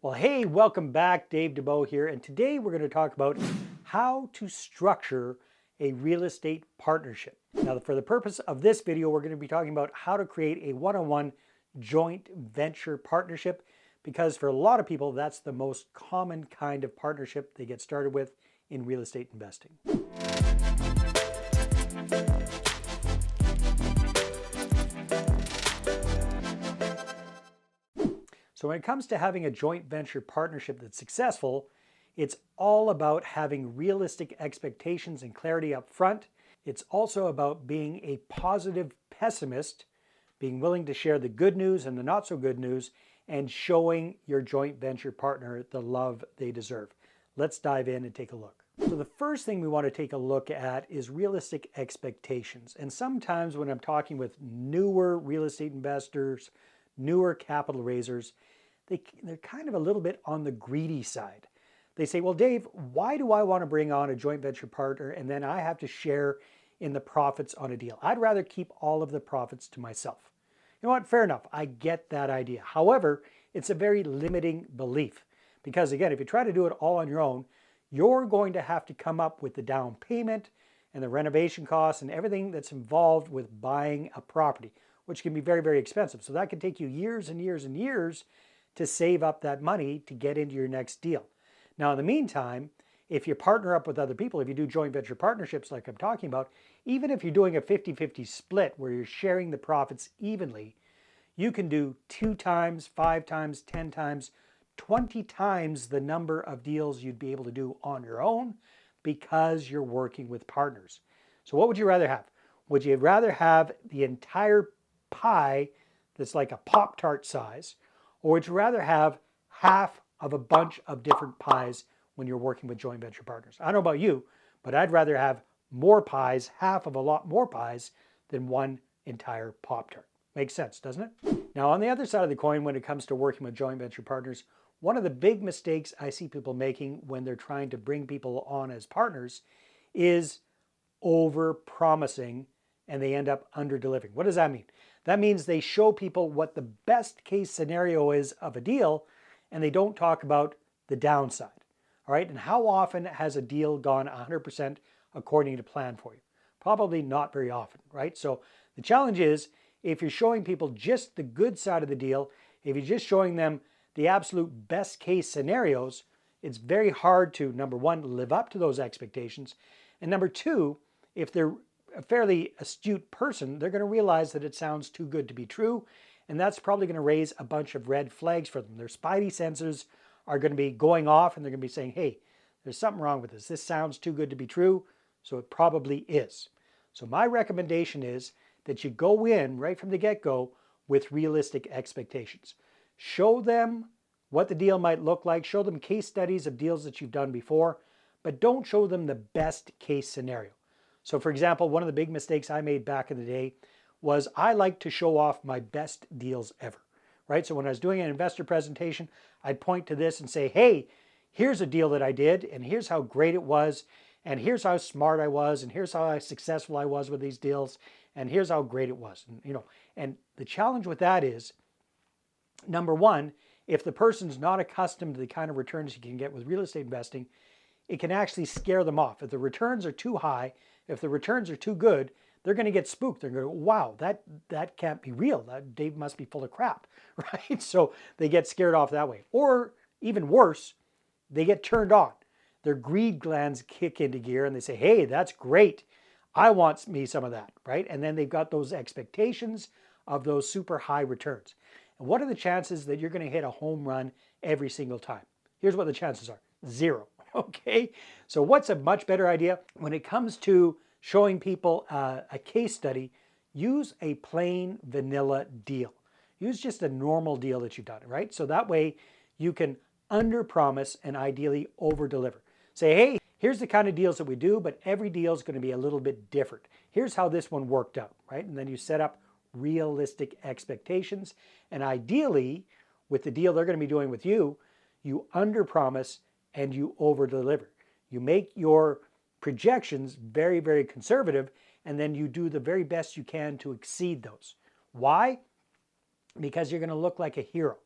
Well, hey, welcome back. Dave Dubeau here. And today we're going to talk about how to structure a real estate partnership. Now, for the purpose of this video, we're going to be talking about how to create a one-on-one joint venture partnership, because for a lot of people, that's the most common kind of partnership they get started with in real estate investing. So when it comes to having a joint venture partnership that's successful, it's all about having realistic expectations and clarity up front. It's also about being a positive pessimist, being willing to share the good news and the not so good news, and showing your joint venture partner the love they deserve. Let's dive in and take a look. So the first thing we want to take a look at is realistic expectations. And sometimes when I'm talking with newer real estate investors, newer capital raisers, they're kind of a little bit on the greedy side. They say, well, Dave, why do I want to bring on a joint venture partner and then I have to share in the profits on a deal? I'd rather keep all of the profits to myself. You know what? Fair enough. I get that idea. However, it's a very limiting belief because, again, if you try to do it all on your own, you're going to have to come up with the down payment and the renovation costs and everything that's involved with buying a property, which can be very, very expensive. So that can take you years and years and years to save up that money to get into your next deal. Now, in the meantime, if you partner up with other people, if you do joint venture partnerships like I'm talking about, even if you're doing a 50-50 split where you're sharing the profits evenly, you can do 2 times, 5 times, 10 times, 20 times the number of deals you'd be able to do on your own because you're working with partners. So what would you rather have? Would you rather have the entire pie that's like a Pop-Tart size, or would you rather have half of a bunch of different pies when you're working with joint venture partners? I don't know about you, but I'd rather have more pies, half of a lot more pies, than one entire Pop-Tart. Makes sense, doesn't it? Now, on the other side of the coin, when it comes to working with joint venture partners, one of the big mistakes I see people making when they're trying to bring people on as partners is over-promising and they end up under-delivering. What does that mean? That means they show people what the best case scenario is of a deal and they don't talk about the downside. All right, and how often has a deal gone 100% according to plan for you? Probably not very often, right? So the challenge is, if you're showing people just the good side of the deal, if you're just showing them the absolute best case scenarios, it's very hard to, number one, live up to those expectations. And number two, if they're a fairly astute person, they're going to realize that it sounds too good to be true. And that's probably going to raise a bunch of red flags for them. Their spidey sensors are going to be going off and they're going to be saying, hey, there's something wrong with this. This sounds too good to be true. So it probably is. So my recommendation is that you go in right from the get-go with realistic expectations. Show them what the deal might look like. Show them case studies of deals that you've done before, but don't show them the best case scenario. So for example, one of the big mistakes I made back in the day was I like to show off my best deals ever, right? So when I was doing an investor presentation, I'd point to this and say, hey, here's a deal that I did, and here's how great it was, and here's how smart I was, and here's how successful I was with these deals, and here's how great it was. And the challenge with that is, number one, if the person's not accustomed to the kind of returns you can get with real estate investing, it can actually scare them off. If the returns are too high, if the returns are too good, they're going to get spooked. They're going to go, wow, that can't be real. That Dave must be full of crap, right? So they get scared off that way. Or even worse, they get turned on. Their greed glands kick into gear and they say, hey, that's great. I want me some of that, right? And then they've got those expectations of those super high returns. And what are the chances that you're going to hit a home run every single time? Here's what the chances are. 0. Okay, so what's a much better idea? When it comes to showing people a case study, use a plain vanilla deal. Use just a normal deal that you've done, right? So that way you can under-promise and ideally over-deliver. Say, hey, here's the kind of deals that we do, but every deal is going to be a little bit different. Here's how this one worked out, right? And then you set up realistic expectations. And ideally, with the deal they're going to be doing with you, you under-promise and you over-deliver. You make your projections very, very conservative, and then you do the very best you can to exceed those. Why? Because you're going to look like a hero,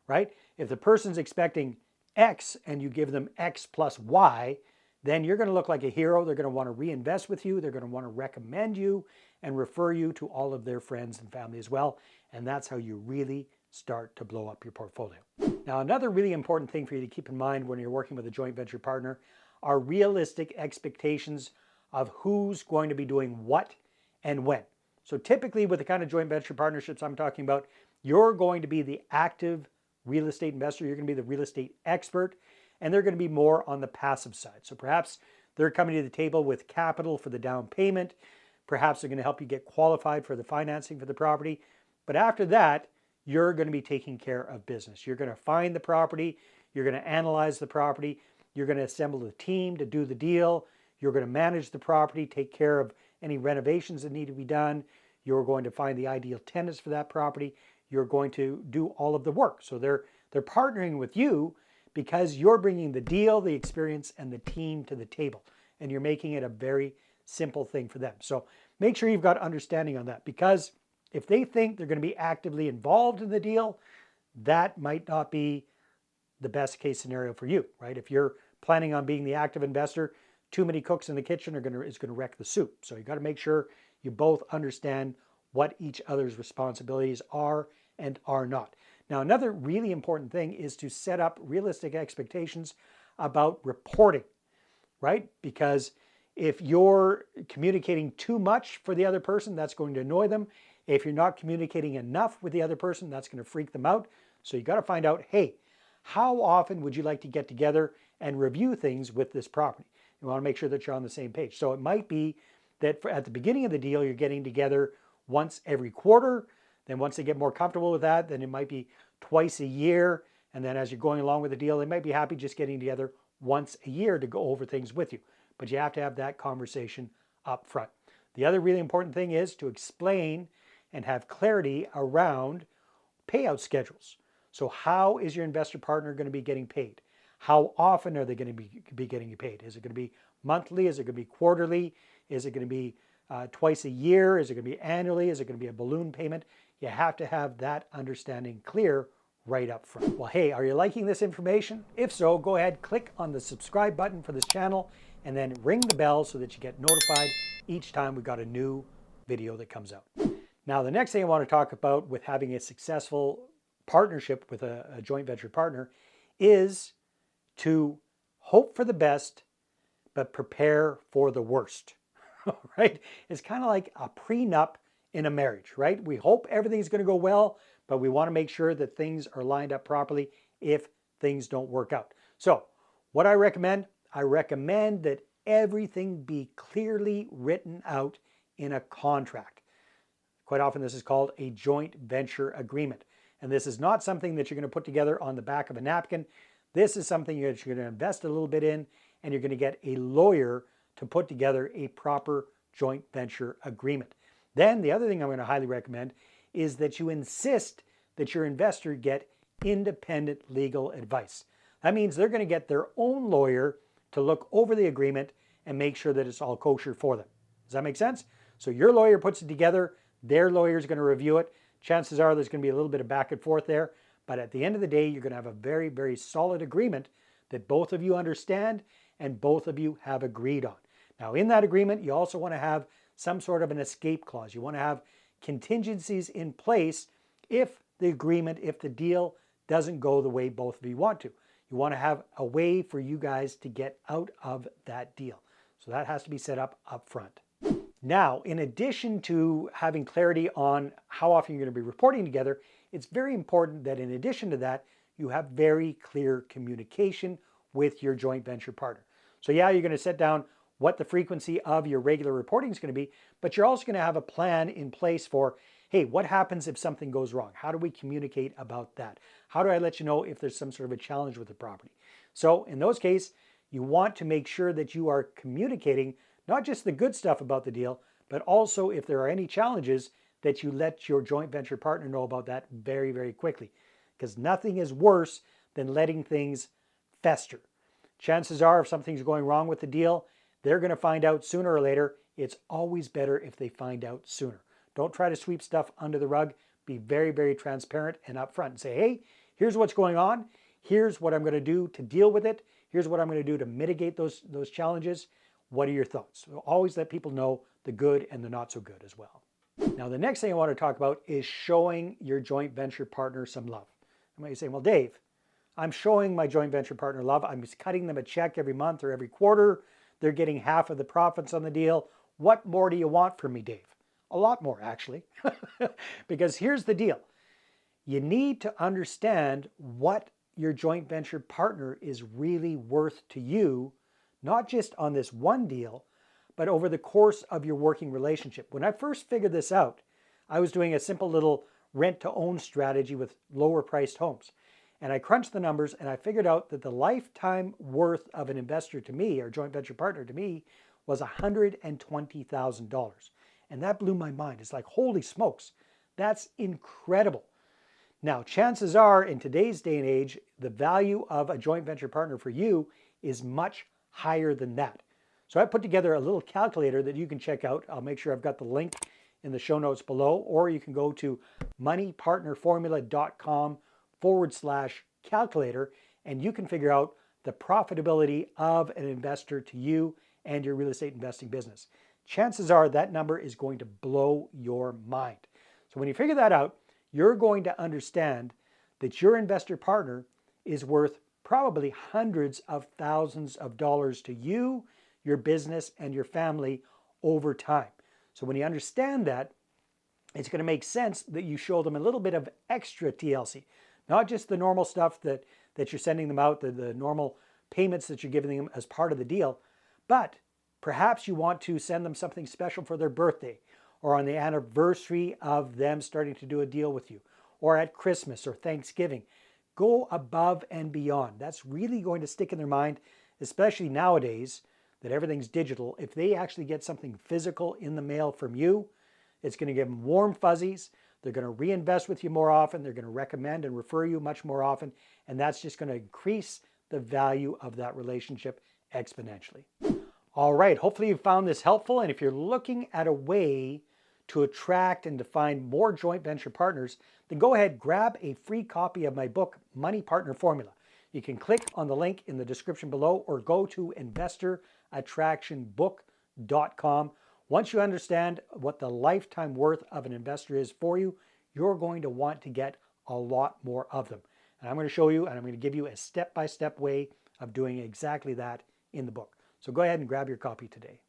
right? If the person's expecting X and you give them X plus Y, then you're going to look like a hero. They're going to want to reinvest with you. They're going to want to recommend you and refer you to all of their friends and family as well. And that's how you really start to blow up your portfolio. Now, another really important thing for you to keep in mind when you're working with a joint venture partner are realistic expectations of who's going to be doing what and when. So typically with the kind of joint venture partnerships I'm talking about, you're going to be the active real estate investor. You're going to be the real estate expert, and they're going to be more on the passive side. So perhaps they're coming to the table with capital for the down payment. Perhaps they're going to help you get qualified for the financing for the property. But after that, you're going to be taking care of business. You're going to find the property. You're going to analyze the property. You're going to assemble a team to do the deal. You're going to manage the property, take care of any renovations that need to be done. You're going to find the ideal tenants for that property. You're going to do all of the work. So they're partnering with you because you're bringing the deal, the experience, and the team to the table. And you're making it a very simple thing for them. So make sure you've got understanding on that, because if they think they're going to be actively involved in the deal, that might not be the best case scenario for you, right? If you're planning on being the active investor, too many cooks in the kitchen is going to wreck the soup. So you got to make sure you both understand what each other's responsibilities are and are not. Now, another really important thing is to set up realistic expectations about reporting, right? Because if you're communicating too much for the other person, that's going to annoy them. If you're not communicating enough with the other person, that's going to freak them out. So you got to find out, hey, how often would you like to get together and review things with this property? You want to make sure that you're on the same page. So it might be that at the beginning of the deal, you're getting together once every quarter. Then once they get more comfortable with that, then it might be twice a year. And then as you're going along with the deal, they might be happy just getting together once a year to go over things with you. But you have to have that conversation up front. The other really important thing is to explain and have clarity around payout schedules. So how is your investor partner going to be getting paid? How often are they going to be getting paid? Is it going to be monthly? Is it going to be quarterly? Is it going to be twice a year? Is it going to be annually? Is it going to be a balloon payment? You have to have that understanding clear right up front. Well, hey, are you liking this information? If so, go ahead, click on the subscribe button for this channel and then ring the bell so that you get notified each time we got a new video that comes out. Now, the next thing I want to talk about with having a successful partnership with a joint venture partner is to hope for the best, but prepare for the worst, right? It's kind of like a prenup in a marriage, right? We hope everything's going to go well, but we want to make sure that things are lined up properly if things don't work out. So what I recommend that everything be clearly written out in a contract. Quite often this is called a joint venture agreement. And this is not something that you're going to put together on the back of a napkin. This is something that you're going to invest a little bit in, and you're going to get a lawyer to put together a proper joint venture agreement. Then the other thing I'm going to highly recommend is that you insist that your investor get independent legal advice. That means they're going to get their own lawyer to look over the agreement and make sure that it's all kosher for them. Does that make sense? So your lawyer puts it together, their lawyer is going to review it. Chances are there's going to be a little bit of back and forth there, but at the end of the day, you're going to have a very, very solid agreement that both of you understand and both of you have agreed on. Now, in that agreement, you also want to have some sort of an escape clause. You want to have contingencies in place if the deal doesn't go the way both of you want to. You want to have a way for you guys to get out of that deal. So that has to be set up front. Now, in addition to having clarity on how often you're going to be reporting together, it's very important that in addition to that, you have very clear communication with your joint venture partner. So yeah, you're going to set down what the frequency of your regular reporting is going to be, but you're also going to have a plan in place for, hey, what happens if something goes wrong? How do we communicate about that? How do I let you know if there's some sort of a challenge with the property? So in those cases, you want to make sure that you are communicating not just the good stuff about the deal, but also if there are any challenges, that you let your joint venture partner know about that very, very quickly. Because nothing is worse than letting things fester. Chances are if something's going wrong with the deal, they're going to find out sooner or later. It's always better if they find out sooner. Don't try to sweep stuff under the rug. Be very, very transparent and upfront and say, hey, here's what's going on. Here's what I'm going to do to deal with it. Here's what I'm going to do to mitigate those challenges. What are your thoughts? So always let people know the good and the not so good as well. Now, the next thing I want to talk about is showing your joint venture partner some love. You might be saying, well, Dave, I'm showing my joint venture partner love. I'm just cutting them a check every month or every quarter. They're getting half of the profits on the deal. What more do you want from me, Dave? A lot more, actually. Because here's the deal. You need to understand what your joint venture partner is really worth to you, not just on this one deal, but over the course of your working relationship. When I first figured this out, I was doing a simple little rent-to-own strategy with lower-priced homes. And I crunched the numbers and I figured out that the lifetime worth of an investor to me, or joint venture partner to me, was $120,000. And that blew my mind. It's like, holy smokes, that's incredible. Now, chances are in today's day and age, the value of a joint venture partner for you is much higher than that. So I put together a little calculator that you can check out. I'll make sure I've got the link in the show notes below, or you can go to moneypartnerformula.com/calculator and you can figure out the profitability of an investor to you and your real estate investing business. Chances are that number is going to blow your mind. So when you figure that out, you're going to understand that your investor partner is worth probably hundreds of thousands of dollars to you, your business, and your family over time. So when you understand that, it's going to make sense that you show them a little bit of extra TLC, not just the normal stuff that you're sending them out, the normal payments that you're giving them as part of the deal, but perhaps you want to send them something special for their birthday, or on the anniversary of them starting to do a deal with you, or at Christmas or Thanksgiving. Go above and beyond. That's really going to stick in their mind, especially nowadays that everything's digital. If they actually get something physical in the mail from you, it's going to give them warm fuzzies. They're going to reinvest with you more often. They're going to recommend and refer you much more often. And that's just going to increase the value of that relationship exponentially. All right, hopefully you found this helpful. And if you're looking at a way to attract and to find more joint venture partners, then go ahead, grab a free copy of my book, Money Partner Formula. You can click on the link in the description below or go to investorattractionbook.com. Once you understand what the lifetime worth of an investor is for you, you're going to want to get a lot more of them. And I'm going to show you, and I'm going to give you a step-by-step way of doing exactly that in the book. So go ahead and grab your copy today.